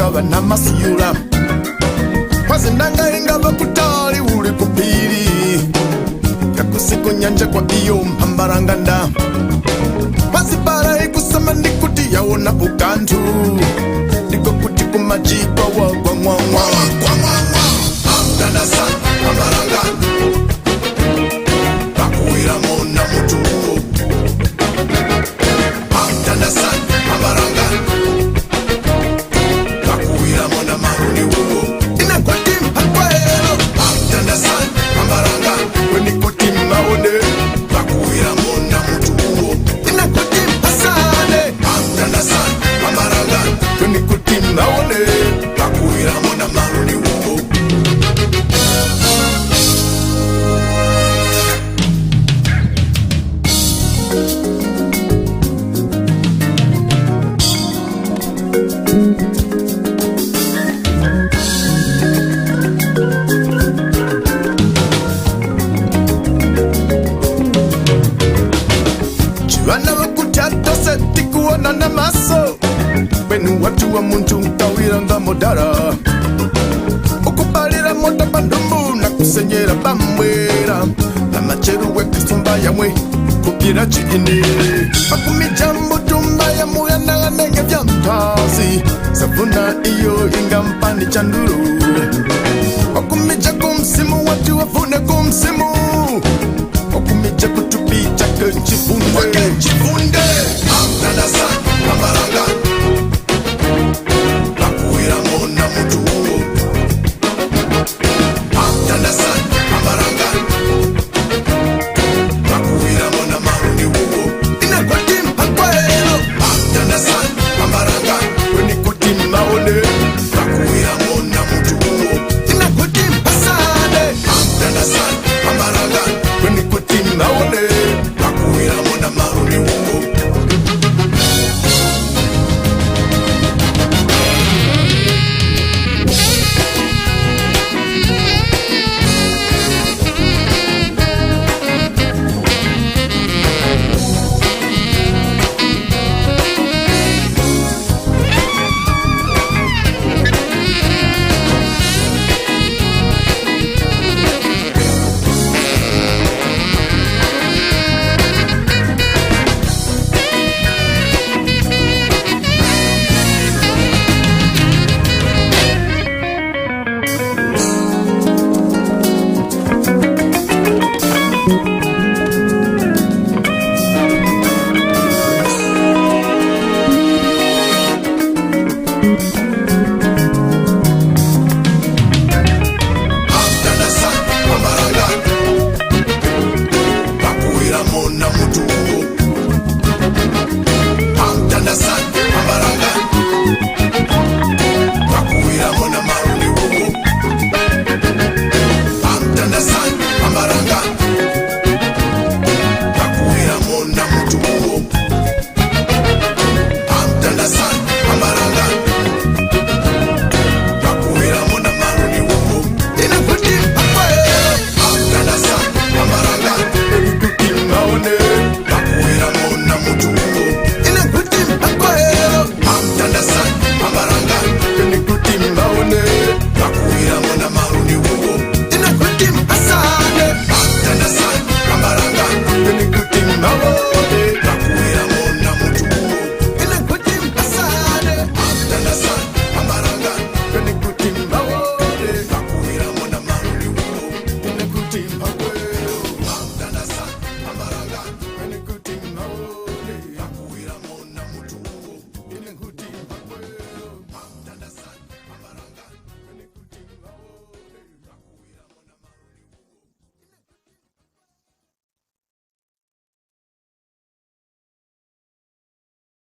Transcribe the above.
baba namasiyula kwazindanga ingava kutali uli kupili yakusiku nyanja kwa iyo mpambaranganda kwazibara ikusama ndikuti yawona ukantu ndiko kuti kumajikwa wagwa mwamwa amdanasan pambaranganda bakuwira mona mutuwo amdanasan pambaranganda bakuwira mona maruni wuwo inakwati mpakwaero amdanasan pambaranganda wenikuti maone bakuwira mona mutuwo inakwati mpasane amdanasan pambaranganda wenikuti maone bakuwira mona maruni wuwo Chivana wakutata seti kuona na maso Wenu watu wa muntu tawiranga modara Ukubalira moda bandumbu na kusenyera bamwera Na macheru wekisumba yamwe kugira chini Makumijambu tumba ya muya nenge vya mtazi Safuna iyo inga mpani chanduru Wakumija kumsimu watu wafune kumsimu Wakumija kutupi chake chifunde Amdanasan